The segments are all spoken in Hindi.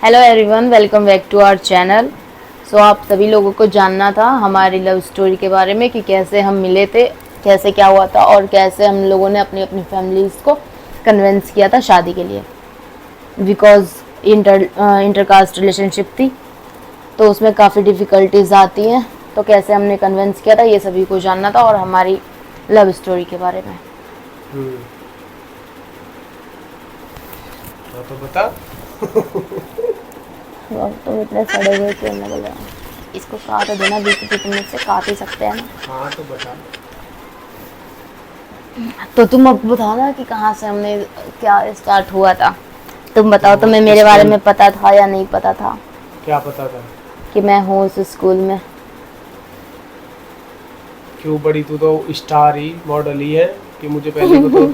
Hello everyone, welcome back to our channel. So आप सभी लोगों को जानना था हमारी लव स्टोरी के बारे में कि कैसे हम मिले थे, कैसे क्या हुआ था और कैसे हम लोगों ने अपनी अपनी फैमिलीज़ को कन्विंस किया था शादी के लिए। बिकॉज इंटरकास्ट रिलेशनशिप थी तो उसमें काफ़ी डिफ़िकल्टीज आती हैं, तो कैसे हमने कन्विंस किया था ये सभी को जानना था और हमारी लव स्टोरी के बारे में। तो बता। तुम इतने सड़े हुए क्यों ना बोल रहे हो? इसको काट देना, बीच बीच में से काट ही सकते हैं ना। हाँ तो बता। तो तुम अब बताओ ना कि कहाँ से हमने क्या स्टार्ट हुआ था। तुम बताओ, तुम्हें मेरे बारे में पता था या नहीं पता था? क्या पता था? कि मैं हूँ उस स्कूल में। क्यों बड़ी, तू तो स्टार ही मॉडल ही है कि मुझे पहले को तो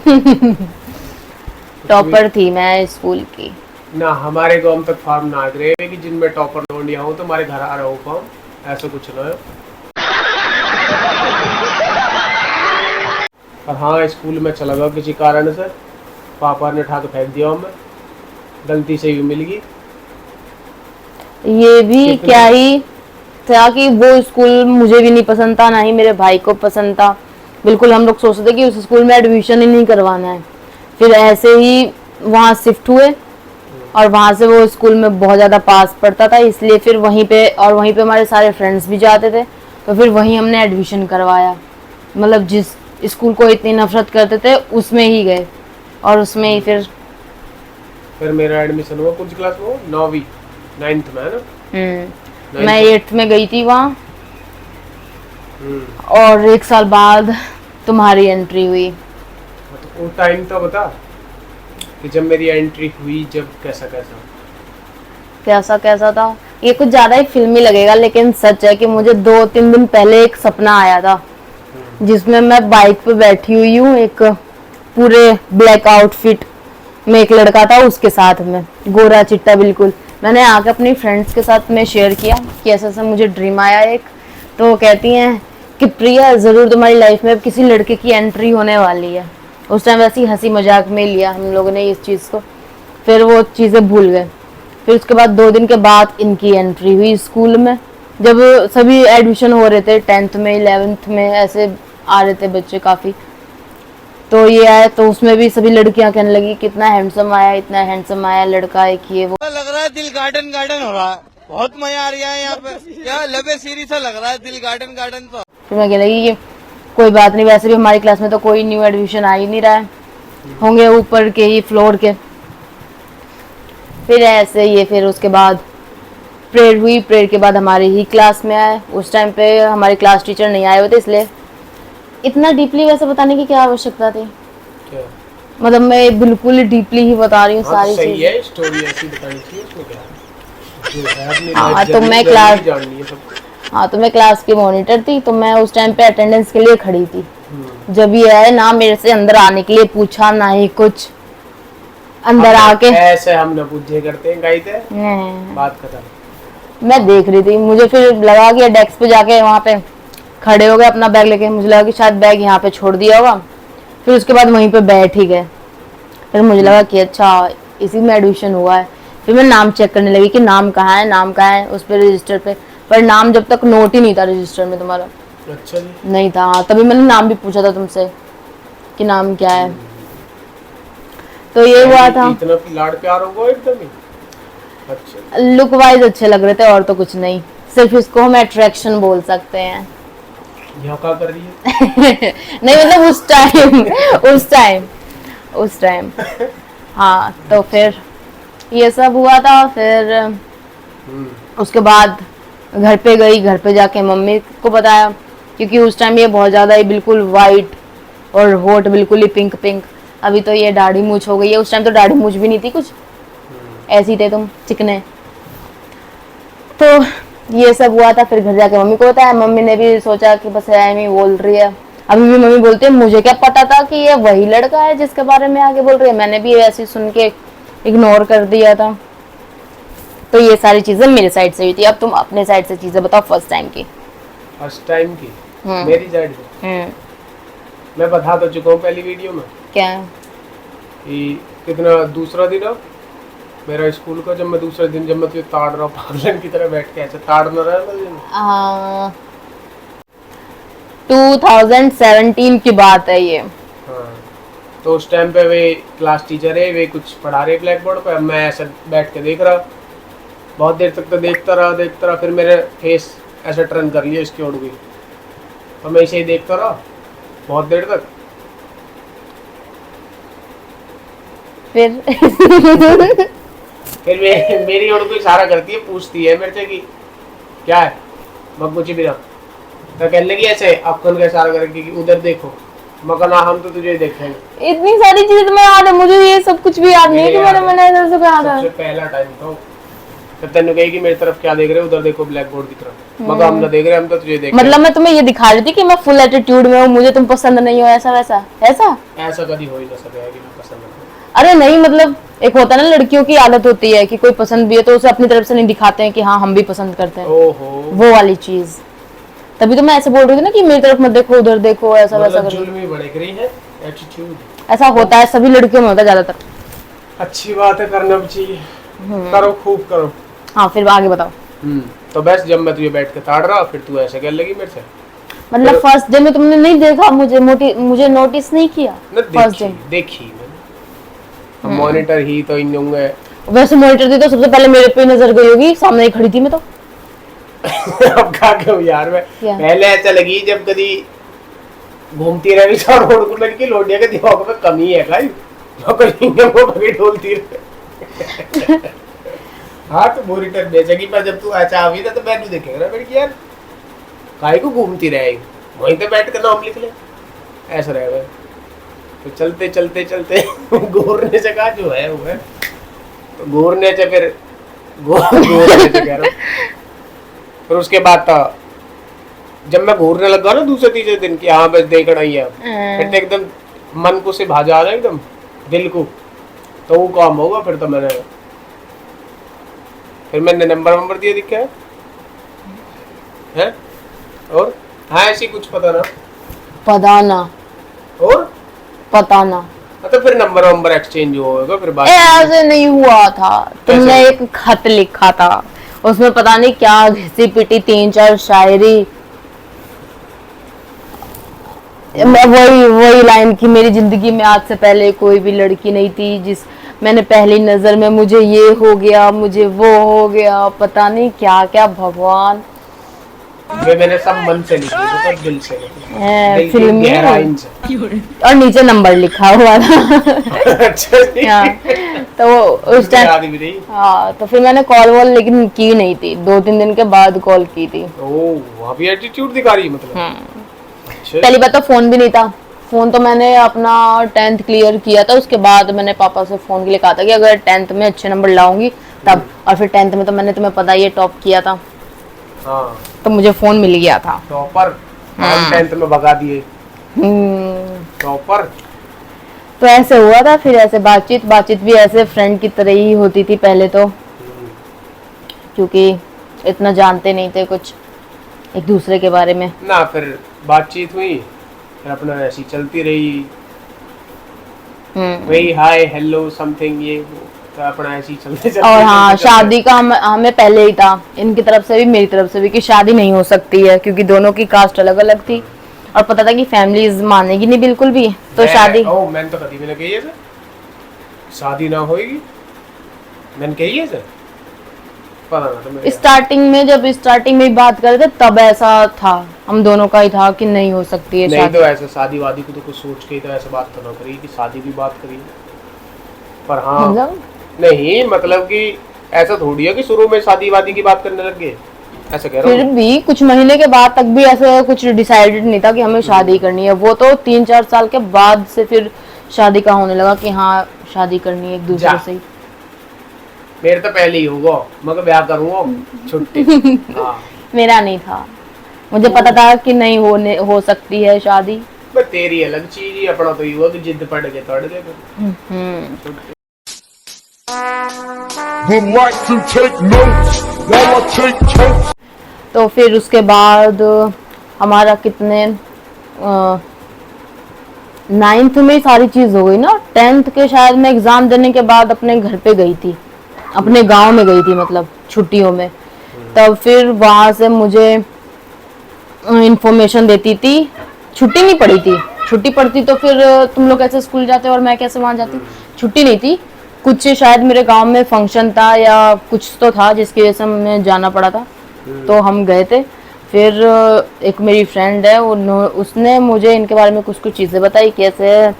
टॉपर थी मैं स्कूल की ना। हमारे गांव तक फार्म ना आ रहे कि जिनमें टॉपर लौंडिया हो, तुम्हारे घर आ रहा हो फार्म, ऐसा कुछ ना है। पर हाँ, स्कूल में चला गया किसी कारण से, पापा ने उठा के फेंक दिया, हमें गलती से भी मिल गई। ये भी क्या ही था कि वो स्कूल मुझे भी नहीं पसंद था, ना ही मेरे भाई को पसंद था। बिल्कुल हम लोग सोचते थे कि उस स्कूल में एडमिशन ही नहीं करवाना है। फिर ऐसे ही वहाँ शिफ्ट हुए और वहाँ से वो स्कूल में बहुत ज़्यादा पास पड़ता था, इसलिए फिर वहीं पे हमारे सारे फ्रेंड्स भी जाते थे, तो फिर वहीं हमने एडमिशन करवाया। मतलब जिस स्कूल को इतनी नफरत करते थे उसमें ही गए और उसमें ही फिर मेरा एडमिशन हुआ कुछ क्लास में, 9वीं 9th में, है ना। मैं 8th में गई थी वहाँ। और 1 साल बाद तुम्हारी एंट्री हुई। तो वो टाइम तो बता कि जब मेरी एंट्री हुई, जब कैसा कैसा था। ये कुछ ज्यादा ही फिल्मी लगेगा लेकिन सच है कि मुझे 2-3 दिन पहले एक सपना आया था जिसमें मैं बाइक पे बैठी हुई हूँ, एक पूरे ब्लैक आउटफिट में एक लड़का था, उसके साथ में गोरा चिट्टा बिल्कुल। मैंने आके अपनी फ्रेंड्स के साथ में शेयर किया कि ऐसा ऐसा मुझे ड्रीम आया एक। तो कहती हैं कि प्रिया, ज़रूर तुम्हारी लाइफ में किसी लड़के की एंट्री होने वाली है। उस टाइम वैसे ही हंसी मजाक में लिया हम लोगों ने इस चीज़ को, फिर वो चीज़ें भूल गए। फिर उसके बाद 2 दिन के बाद इनकी एंट्री हुई स्कूल में, जब सभी एडमिशन हो रहे थे 10th में 11th में, ऐसे आ रहे थे बच्चे काफ़ी। तो ये आया तो उसमें भी सभी लड़कियां कहने लगी कितना हैंडसम आया, इतना हैंडसम आया लड़का, एक ये वो। लग रहा है दिल गार्डन गार्डन हो रहा है, बहुत मजा आ रहा है यहाँ पे। क्या लबे सीरीज सा लग रहा है दिल गार्डन गार्डन। तो फिर मैं कहने लगी कि कोई बात नहीं, वैसे भी हमारी क्लास में तो कोई न्यू एडमिशन आ ही नहीं रहा है, होंगे ऊपर के ही फ्लोर के। फिर ऐसे ये फिर उसके बाद प्रेयर हुई, प्रेयर के बाद हमारी ही क्लास में आए। उस टाइम पे हमारे क्लास टीचर नहीं आए हुए थे, इसलिए इतना डीपली वैसे बताने की क्या आवश्यकता थी। क्या? मतलब मैं बिल्कुल डीपली ही बता रही हूँ सारी सही चीजें। है, स्टोरी ऐसी बतानी चाहिए, उसमें क्या है? जो है अपनी हाँ लाइफ तो मैं क्लास जाननी है सबको। हाँ तो मैं क्लास की मॉनिटर थी, तो मैं उस टाइम पे अटेंडेंस के लिए खड़ी थी। जब ये आए ना, मेरे से अंदर आने के लिए पूछा ना ही कुछ, अंदर आके ऐसे हम न पूछे करते हैं, गाई थे बात खत्म। मैं देख रही थी, मुझे फिर लगा कि डेस्क पे जाके वहाँ पे खड़े हो गए अपना बैग लेके, मुझे लगा कि शायद बैग यहाँ पे छोड़ दिया होगा। फिर उसके बाद वहीं पे बैठ ही गए। फिर मुझे लगा कि अच्छा इसी में एडमिशन हुआ है। फिर मैं नाम चेक करने लगी कि नाम कहाँ है उस पर रजिस्टर पे, पर नाम जब तक नोट ही नहीं था रजिस्टर में तुम्हारा। अच्छा जी। नहीं था। हाँ, तभी मैंने नाम भी पूछा था तुमसे कि नाम क्या है। तो ये हुआ था। इतना लाड़ प्यार होगा एकदम ही। अच्छा, लुक वाइज अच्छे लग रहे थे और तो कुछ नहीं, सिर्फ इसको हम अट्रैक्शन बोल सकते हैं। यहाँ क्या कर रही है? नहीं मतलब उस टाइम हाँ। तो फिर ये सब हुआ था। फिर उसके बाद घर पे गई, घर पे जाके मम्मी को बताया, क्योंकि उस टाइम ये बहुत ज़्यादा ही बिल्कुल वाइट और होठ बिल्कुल ही पिंक पिंक। अभी तो ये दाढ़ी मूछ हो गई है, उस टाइम तो दाढ़ी मूछ भी नहीं थी, कुछ ऐसे ही थे तुम चिकने। तो ये सब हुआ था। फिर घर जाके मम्मी को बताया, मम्मी ने भी सोचा कि बस ऐमी बोल रही है। अभी भी मम्मी बोलती है मुझे क्या पता था कि ये वही लड़का है जिसके बारे में आगे बोल रही है, मैंने भी ऐसे सुन के इग्नोर कर दिया था। तो ये सारी चीजें मेरे साइड से हुई थी। अब तुम अपने साइड से चीजें बताओ फर्स्ट टाइम की। मेरी साइड से मैं बता तो चुका हूँ पहली वीडियो में। क्या? कि कितना दूसरा दिन अब मेरा स्कूल का, जब मैं दूसरे दिन जब मैं तुझे ताड़ रहा हूँ पागलन की तरह बैठ के, ऐसे ताड़ न रहा है 2017 की बात है ये। हाँ, तो उस टाइम पे वे क्लास टीचर है, वे कुछ पढ़ा रहे ब्लैक बोर्ड पे, मैं ऐसे बैठ के देख रहा, बहुत देर तक तो देखता रहा, फिर मेरे फेस ऐसे टर्न कर लिया इसकी ओर भी, तो मैं इसे ही देखता रहा बहुत देर तक। फिर फिर मेरी ओर को इशारा करती है, पूछती है मेरे से कि क्या है, मैं कुछ भी रहा, तो कहने लगी ऐसे अक्कन का इशारा करके कि उधर देखो, मैं कहा ना हम तो तुझे देखेंगे। इतनी सारी चीजें तुम्हें याद है, मुझे ये सब कुछ भी याद नहीं है कि मैंने ऐसा सब याद है। सबसे पहला टाइम था, तो तेने कही कि मेरी तरफ क्या देख रहे हो, उधर देखो ब्लैक बोर्ड की तरफ, मैं कहा हम ना देख रहे, हम तो तुझे देख रहे। मतलब मैं तुम्हें ये दिखा रही थी कि मैं फुल एटीट्यूड में हूँ, मुझे तुम पसंद नहीं हो, ऐसा वैसा ऐसा कभी हो ही ना सकेगा कि मैं पसंद नहीं। अरे नहीं, मतलब एक होता है ना, लड़कियों की आदत होती है कि कोई पसंद भी है तो उसे अपनी तरफ से नहीं दिखाते हैं कि हाँ हम भी पसंद करते हैं, ओहो, वो वाली चीज। तभी तो मैं ऐसे बोल रही थी ना कि मेरी तरफ मत देखो, उधर देखो, ऐसा वैसा मतलब करो। जुल्मी बढ़ गई है, एटीट्यूड ऐसा होता है, सभी लड़कियों में होता है ज्यादातर। अच्छी बात है, करना भी चाहिए, करो खूब करो। हाँ फिर आगे बताओ। तो बस जब मैं तुझे बैठ के ताड़ रहा, फिर तू ऐसे कहने लगी मेरे से, मतलब फर्स्ट डे में तुमने नहीं देखा मुझे नोटिस नहीं किया? फर्स्ट डे देखी मैंने, मॉनिटर ही तो इन होंगे। वैसे मॉनिटर थी तो सबसे पहले मेरे पे नजर गई होगी, सामने ही खड़ी थी मैं तो। अब क्या कहूँ यार, मैं क्या? पहले ऐसा लगी जब कभी घूमती रही रोड को, लड़की लोडिया के दिमाग में कमी है भाई, वो कभी ढोलती रहे। हाँ तो मॉनिटर बेचेगी, पर जब तू ऐसा आवी ना तो मैं नहीं देखेगा ना लड़की यार, काहे को घूमती रहे, वहीं पे बैठ कर नाम लिख ले, ऐसा रहेगा। तो चलते चलते चलते घूरने से कहा जो है वो है, तो घूरने से फिर घूरने से कह रहा हूँ। फिर उसके बाद था जब मैं घूरने लगा ना दूसरे तीसरे दिन की, हाँ बस देख रही है, फिर तो एकदम मन को से भाजा ना एकदम दिल को, तो वो काम होगा। फिर मैंने नंबर दिया दिखा है और हाँ ऐसी कुछ पता ना और पता ना। तो फिर नंबर एक्सचेंज होगा, फिर बात ऐसे नहीं हुआ था, तुमने एक खत लिखा था, उसमें पता नहीं क्या घिसी पिटी 3-4 शायरी, वही लाइन की, मेरी जिंदगी में आज से पहले कोई भी लड़की नहीं थी जिस मैंने पहली नजर में मुझे ये हो गया, मुझे वो हो गया, पता नहीं क्या क्या। भगवान, वे मैंने सब मन से लिखी, तो दिल से लिखी, फिल्म में गहराई से, और नीचे नंबर लिखा हुआ था। अच्छा तो उस टाइम याद भी नहीं। हाँ, तो फिर मैंने कॉल वॉल लेकिन की नहीं थी, 2-3 दिन के बाद कॉल की थी। ओह, वहाँ भी एटीट्यूड दिखा रही है मतलब। अच्छा। पहली बात तो फोन भी नहीं था, फोन तो मैंने अपना 10th क्लियर किया था, उसके बाद मैंने पापा से फोन के लिए कहा था कि अगर 10th में अच्छे नंबर लाऊंगी तब, और फिर 10th में तो मैंने तुम्हें पता ही है टॉप किया था, हाँ तो मुझे फोन मिल गया था। टॉपर, हम 10th में भगा दिए टॉपर। तो ऐसे हुआ था, फिर ऐसे बातचीत भी ऐसे फ्रेंड की तरह ही होती थी पहले तो, क्योंकि इतना जानते नहीं थे कुछ एक दूसरे के बारे में ना। फिर बातचीत हुई, फिर अपना ऐसी चलती रही, वही हाय हेलो समथिंग ये वो, तो अपना ऐसी चलते और हाँ, शादी का हमें पहले ही था, इनकी तरफ से भी मेरी तरफ से भी, कि शादी नहीं हो सकती है क्योंकि दोनों की कास्ट अलग अलग थी, और पता था कि फैमिलीज मानेगी नहीं बिल्कुल भी, तो शादी। मैंने तो कभी भी नहीं कही है सर, शादी ना होगी, मैंने कही है सर, पता ना तो मेरे स्टार्टिंग में बात कर रहे थे तब ऐसा था, हम दोनों का ही था कि नहीं हो सकती है नहीं शादी। तो ऐसे शादी वादी को तो कुछ सोच के ही तो ऐसे बात तो ना करी कि शादी की बात करी, पर हाँ मतलब नहीं, मतलब कि ऐसा थोड़ी है कि शुरू में शादी वादी की बात करने लग गए, ऐसा कह रहा फिर भी कुछ महीने के बाद तक भी ऐसा कुछ डिसाइडेड नहीं था कि हमें शादी करनी है, वो तो 3-4 साल के बाद से फिर शादी का होने लगा कि हाँ शादी करनी है एक दूसरे से। मेरे तो पहले ही होगा, मगर ब्याह करूंगा छुट्टी। हाँ मेरा नहीं था, मुझे पता था कि नहीं हो सकती है शादी। तेरी अलग चीज ही, अपना तो युवा की जिद पड़ गए तोड़ गए। तो फिर उसके बाद हमारा कितने 9th में सारी चीज हो गई ना, 10th के शायद मैं एग्जाम देने के बाद अपने घर पे गई थी, अपने गांव में गई थी, मतलब छुट्टियों में। तब फिर वहां से मुझे इंफॉर्मेशन देती थी। छुट्टी नहीं पड़ी थी, छुट्टी पड़ती तो फिर तुम लोग कैसे स्कूल जाते और मैं कैसे वहां जाती। छुट्टी नहीं थी, कुछ शायद मेरे गांव में फंक्शन था या कुछ तो था जिसकी वजह से हमें जाना पड़ा था, तो हम गए थे। फिर एक मेरी फ्रेंड है, उसने मुझे इनके बारे में कुछ कुछ चीजें बताई, कैसे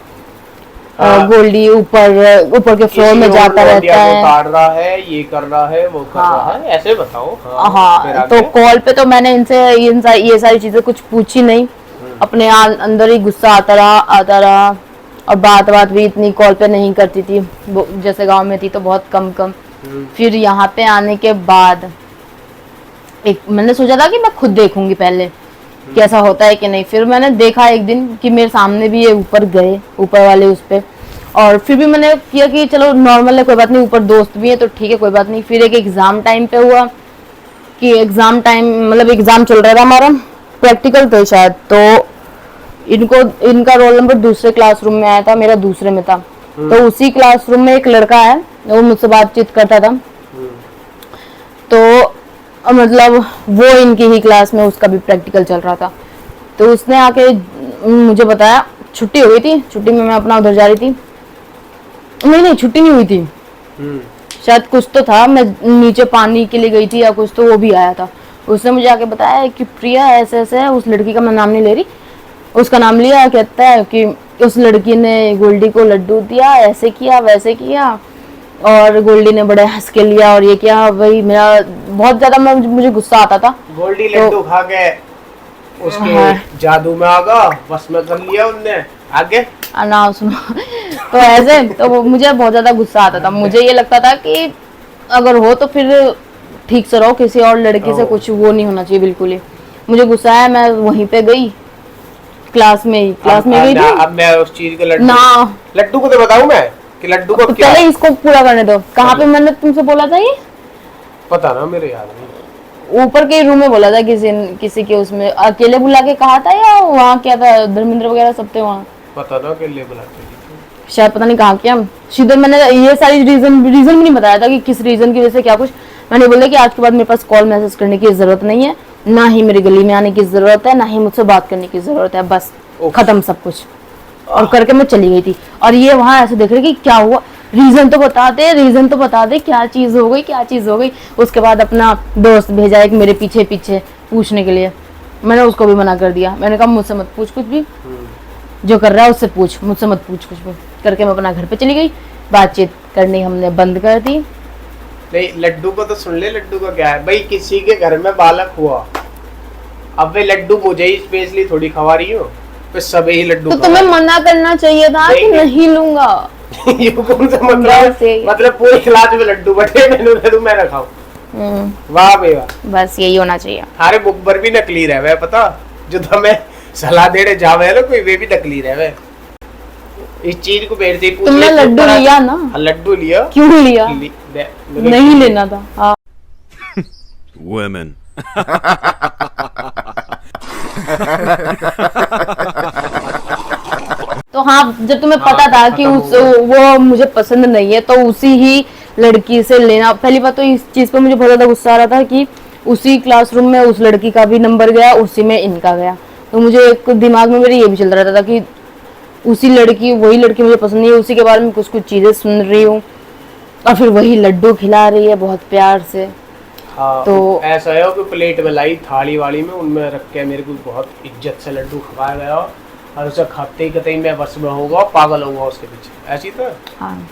गोल्डी ऊपर के फ्लोर में जाता रहता है, उतार रहा है, ये कर रहा है, वो कर रहा है, ऐसे बताओ। हाँ, तो कॉल पे तो मैंने इनसे ये सारी चीजें कुछ पूछी नहीं, अपने अंदर ही गुस्सा आता रहा। और बात भी इतनी कॉल पे नहीं करती थी, जैसे गांव में थी तो बहुत कम। फिर यहाँ पे आने के बाद मैंने सोचा था कि मैं खुद देखूंगी पहले कैसा होता है कि नहीं। फिर मैंने देखा एक दिन कि मेरे सामने भी ये ऊपर गए, ऊपर वाले उस पे। और फिर भी मैंने किया कि चलो नॉर्मल है, कोई बात नहीं, ऊपर दोस्त भी है तो ठीक है, कोई बात नहीं। फिर एक एग्जाम टाइम पे हुआ कि एग्जाम टाइम मतलब एग्जाम चल रहा था हमारा, प्रैक्टिकल थे शायद, तो इनका रोल नंबर दूसरे क्लासरूम में आया था, मेरा दूसरे में था। तो उसी क्लासरूम में एक लड़का है, वो मुझसे बातचीत करता था, तो मतलब वो इनकी ही क्लास में, उसका भी प्रैक्टिकल चल रहा था। तो उसने आके मुझे बताया, छुट्टी हो गई थी, छुट्टी में मैं अपना उधर जा रही थी। नहीं, छुट्टी नहीं हुई थी, शायद कुछ तो था, मैं नीचे पानी के लिए गई थी या कुछ, तो वो भी आया था। उसने मुझे आके बताया कि प्रिया ऐसे ऐसे है, उस लड़की का मैं नाम नहीं ले रही, उसका नाम लिया, कहता है कि उस लड़की ने गोल्डी को लड्डू दिया, ऐसे किया वैसे किया, और गोल्डी ने बड़े हंस के लिया और ये किया। वही मेरा बहुत ज्यादा मुझे गुस्सा आता था। गोल्डी लड्डू खा के उसके जादू में आ गया, बस में कर लिया उनने, आगे ना सुनो। तो ऐसे तो मुझे बहुत ज्यादा गुस्सा आता था। मुझे ये लगता था कि अगर हो तो फिर ठीक से रहो, किसी और लड़की से कुछ वो नहीं होना चाहिए बिल्कुल ही। मुझे गुस्सा आया, मैं वहीं पे गई, क्लास में गई थी। अब मैं उस चीज के लड्डू को तो बताऊं मैं कि लड्डू को क्या, पहले इसको पूरा करने दो। कहाँ पे मैंने तुमसे बोला था ये? पता ना, मेरे याद नहीं। ऊपर के रूम में बोला था, किसी के उसमें अकेले बुला के कहा था, या वहाँ क्या था, धर्मेंद्र वगैरह सब थे वहाँ, पता ना अकेले बुलाते थे शायद, पता नहीं कहाँ किया। सीधे मैंने ये सारी रीजन भी नहीं बताया था कि किस रीजन की वजह से क्या कुछ। मैंने बोला कि आज के बाद मेरे पास कॉल मैसेज करने की जरूरत नहीं है, ना ही मेरी गली में आने की जरूरत है, ना ही मुझसे बात करने की जरूरत है, बस खत्म सब कुछ। और करके मैं चली गई थी। और ये वहां ऐसे देख रहे कि क्या हुआ, रीजन तो बता दे, क्या चीज हो गई। उसके बाद अपना दोस्त भेजा एक मेरे पीछे पूछने के लिए। मैंने उसको भी मना कर दिया, मैंने कहा मुझसे मत पूछ कुछ भी, जो कर रहा है उससे पूछ, मुझसे मत पूछ कुछ भी। करके मैं अपना घर पे चली गई, बातचीत करनी हमने बंद कर दी। नहीं, लड्डू को तो सुन ले, लड्डू का क्या है भाई, किसी के घर में बालक हुआ, अब वे लड्डू मुझे ही स्पेशली थोड़ी खवा रही हो, फिर सब ही लड्डू। तो तुम्हें मना करना चाहिए था कि नहीं लूंगा। ये कौन सा मतलब पूरी क्लास में लड्डू बटे, मैं रखाऊं। वाह भाई वाह, बस यही होना चाहिए। अरे बुक पर भी नकली रहे पता, जो हमें सलाह देने जावे ना कोई, वे भी नकली रहे। इस चीज को बेरती पूछ, तुमने लड्डू लिया ना? लड्डू लिया, क्यों लिया? नहीं लेना था। हाँ। Women. तो हाँ, जब तुम्हें पता था कि वो मुझे पसंद नहीं है, तो उसी ही लड़की से लेना। पहली बात तो इस चीज पे मुझे बहुत ज्यादा गुस्सा आ रहा था कि उसी क्लासरूम में उस लड़की का भी नंबर गया, उसी में इनका गया। तो मुझे एक दिमाग में मेरे ये भी चलता रहता था कि वही लड़की मुझे पसंद नहीं है, उसी के बारे में कुछ चीजें सुन रही हूँ, और फिर वही लड्डू खिला रही है बहुत प्यार से। हाँ, तो ऐसा है कि प्लेट में लाई, थाली वाली में, उनमें रख के मेरे को बहुत इज्जत से लड्डू खवाया गया, और उसे खाते ही कतई मैं बस में होगा, पागल होगा उसके पीछे, ऐसी तो। हाँ।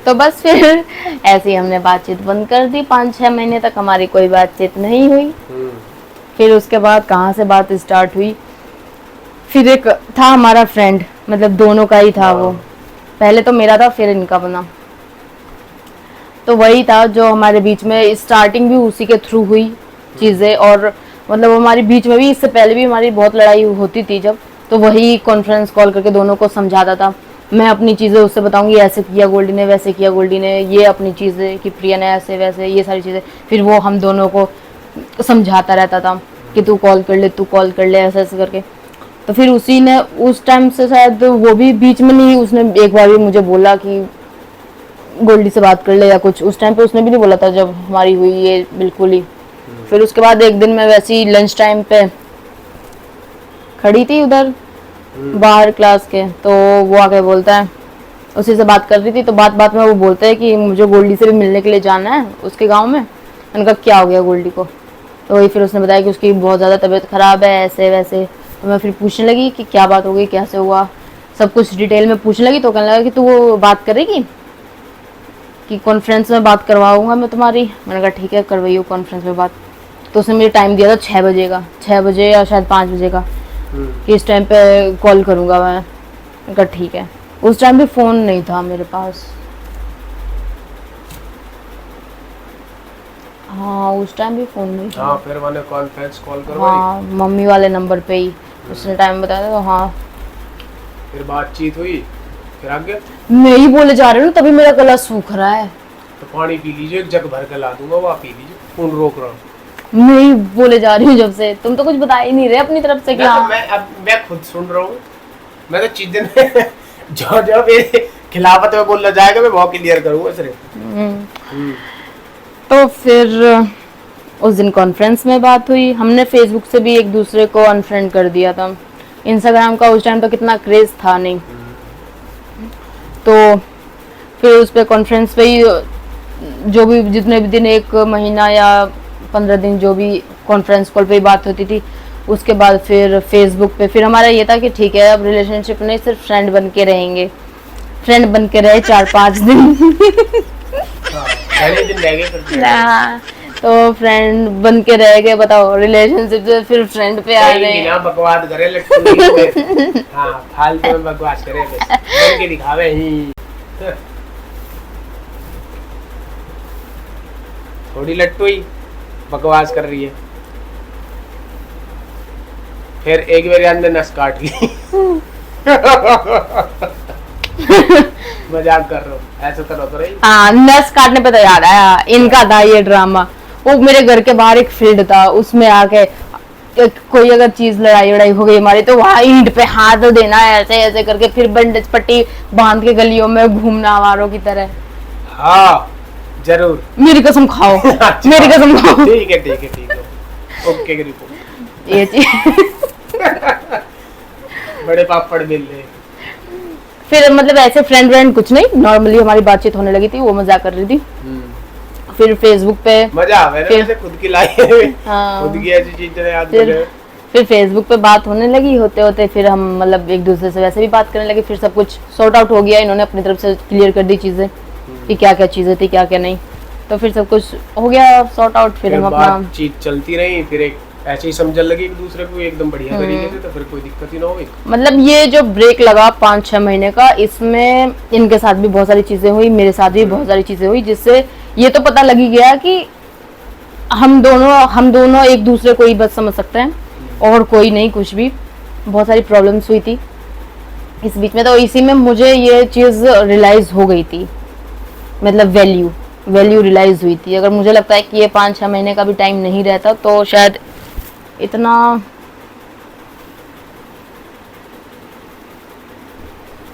तो बस फिर ऐसे ही हमने बातचीत बंद कर दी। 5-6 महीने तक हमारी कोई बातचीत नहीं हुई। फिर उसके बाद कहाँ से बात स्टार्ट हुई, फिर एक था हमारा फ्रेंड, मतलब दोनों का ही था वो। पहले तो मेरा था, फिर इनका बना। तो वही था जो हमारे बीच में स्टार्टिंग भी उसी के थ्रू हुई चीज़ें, और मतलब हमारे बीच में भी इससे पहले भी हमारी बहुत लड़ाई होती थी जब, तो वही कॉन्फ्रेंस कॉल करके दोनों को समझाता था। मैं अपनी चीज़ें उससे बताऊंगी, ऐसे किया गोल्डी ने, वैसे किया गोल्डी ने, ये अपनी चीज़ें कि प्रिया ने ऐसे वैसे, ये सारी चीज़ें। फिर वो हम दोनों को समझाता रहता था। कि तू कॉल कर ले ऐसे ऐसे करके। तो फिर उसी ने उस टाइम से शायद वो भी बीच में नहीं, उसने एक बार भी मुझे बोला कि गोल्डी से बात कर ले या कुछ। उस टाइम पे उसने भी नहीं बोला था जब हमारी हुई ये, बिल्कुल ही। फिर उसके बाद एक दिन मैं वैसे ही लंच टाइम पे खड़ी थी उधर बाहर क्लास के, तो वो आके बोलता है, उसी से बात कर रही थी, तो बात बात में वो बोलता है कि मुझे गोल्डी से भी मिलने के लिए जाना है उसके गांव में। मैंने कहा क्या हो गया गोल्डी को? तो वही फिर उसने बताया कि उसकी बहुत ज़्यादा तबीयत ख़राब है ऐसे वैसे। तो मैं फिर पूछने लगी कि क्या बात हो गई, कैसे हुआ, सब कुछ डिटेल में पूछने लगी। तो कहने लगा कि तू वो बात करेगी कि कॉन्फ्रेंस में बात करवाऊंगा मैं तुम्हारी। मैंने कहा ठीक है करवाइयो कॉन्फ्रेंस में बात। तो उसने मुझे टाइम दिया था 6 बजे का, 6 बजे या शायद 5 बजे का, कि इस टाइम पे कॉल करूंगा मैं। मैंने कहा ठीक है। उस टाइम भी फ़ोन नहीं था मेरे पास। हाँ उस टाइम भी फ़ोन नहीं था। हाँ फिर मैंने कॉन्फ्रेंस कॉल करवाई। हाँ मम्मी वाले नंबर पे ही उसने टाइम बताया था। हाँ फिर बातचीत हुई, फिर आगे मैं ही बोले जा रही हूँ, तभी मेरा गला सूख रहा है। तो पानी पी लीजिए, एक जग भर के ला दूंगा, वो आप पी लीजिए, खून रोक रहा हूँ। मैं ही बोले जा रही हूँ जब से, तुम तो कुछ बता ही नहीं रहे अपनी तरफ से। क्या मैं खुद सुन रहा हूँ। मैं तो चीजें जो जो मेरे खिलाफत में बोलना जाएगा मैं बहुत क्लियर करूंगा सिर्फ। तो फिर उस दिन कॉन्फ्रेंस में बात हुई। हमने फेसबुक से भी एक दूसरे को अनफ्रेंड कर दिया था। इंस्टाग्राम का उस टाइम तो कितना क्रेज था नहीं। तो फिर उस पर कॉन्फ्रेंस पे ही जो भी जितने भी दिन, 1 महीना या 15 दिन जो भी कॉन्फ्रेंस कॉल पे ही बात होती थी। उसके बाद फिर फेसबुक पे फिर हमारा ये था कि ठीक है अब रिलेशनशिप नहीं, सिर्फ फ्रेंड बन के रहेंगे। फ्रेंड बन के रहे 4-5 दिन। पहले दिन रह गए फिर हाँ, तो फ्रेंड बन के रह गए। बताओ रिलेशनशिप से फिर फ्रेंड पे आ रहे हैं। बिना बकवास करे लट्टू। हाँ फालतू में बकवास करे बस, बन के दिखावे ही। थोड़ी लट्टू ही बकवास कर रही है। फिर एक बार अंदर नस काट ली। मजाक कर रहा हूँ, ऐसा तो रही। हाँ नस काटने पे तो याद आया, इनका था ये ड्रामा। वो मेरे घर के बाहर एक फील्ड था, उसमें आके कोई अगर चीज लड़ाई वड़ाई हो गई हमारी, तो वहाँ ईंट पे हाथ देना ऐसे ऐसे करके, फिर बैंडेज पट्टी बांध के गलियों में घूमना आवारों की तरह। हाँ जरूर। मेरी कसम खाओ। अच्छा, मेरी कसम खाओ। ठीक है ओके रिपोर्ट। ये चीज बड़े पापड़ मिल रहे। फिर मतलब ऐसे फ्रेंड कुछ नहीं, नॉर्मली हमारी बातचीत होने लगी थी, वो मजाक कर रही थी। फिर फेसबुक पे मजा आवे ना, वैसे खुद की लाई है। हाँ, खुद की ऐसी चीजें याद कर। फिर फेसबुक पे बात होने लगी, होते होते फिर हम मतलब एक दूसरे से वैसे भी बात करने लगे। फिर सब कुछ सॉर्ट आउट हो गया, इन्होंने अपनी तरफ से क्लियर कर दी चीजें कि क्या क्या चीजें थी क्या क्या नहीं। तो फिर सब कुछ हो गया सॉर्ट आउट। फिर हम अपना बातचीत चलती रही, फिर एक ऐसे ही समझने लगे एक दूसरे को एकदम बढ़िया तरीके से, तो फिर कोई दिक्कत ही ना हो। मतलब ये जो ब्रेक लगा 5-6 महीने का, इसमें इनके साथ भी बहुत सारी चीजें हुई, मेरे साथ भी बहुत सारी चीजें हुई, जिससे ये तो पता लगी गया कि हम दोनों एक दूसरे को ही बस समझ सकते हैं और कोई नहीं कुछ भी। बहुत सारी प्रॉब्लम्स हुई थी इस बीच में। तो इसी में मुझे ये चीज रियलाइज हो गई थी, मतलब वैल्यू रियलाइज हुई थी। अगर मुझे लगता है कि ये 5-6 महीने का भी टाइम नहीं रहता तो शायद इतना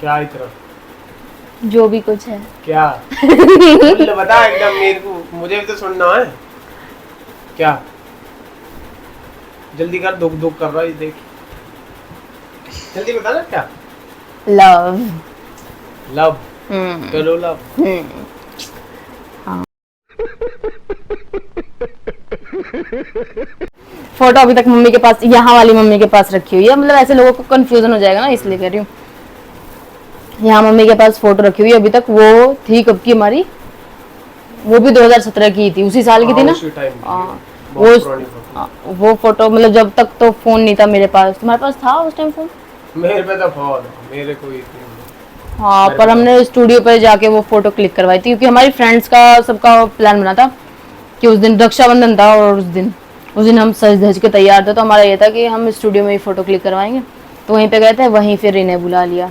क्या इतना जो भी कुछ है क्या बोल बता एकदम, मेरे को मुझे भी तो सुनना है। क्या जल्दी कर, दुख कर रहा है देख, जल्दी बता ना क्या। लव करो लव। फोटो अभी तक मम्मी के पास, यहाँ वाली मम्मी के पास रखी हुई है। मतलब ऐसे लोगों को कंफ्यूजन हो जाएगा ना, इसलिए कह रही हूँ। यहाँ मम्मी के पास फोटो रखी हुई है अभी तक। वो थी कब की हमारी, वो भी 2017 की थी, उसी साल की थी ना। वो फोटो मतलब जब तक तो फोन नहीं था मेरे पास। तुम्हारे पास था उस टाइम फोन? मेरे पे तो फोन, मेरे को ही। हाँ पर हमने स्टूडियो पर जाके वो फोटो क्लिक करवाई थी, क्योंकि हमारी फ्रेंड्स का सबका प्लान बना था कि उस दिन रक्षाबंधन था और उस दिन हम सज धज के तैयार थे। तो हमारा ये था कि हम स्टूडियो में ही फोटो क्लिक करवाएंगे। तो वहीं पे गए थे, वहीं फिर इन्हें बुला लिया।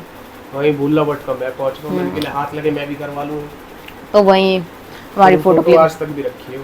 वहीं भूलना बट कम है, पहुंच को मेरे हाथ लगे मैं भी करवा लूँ। तो वहीं हमारी फोटो क्लिक आज तक भी रखी है।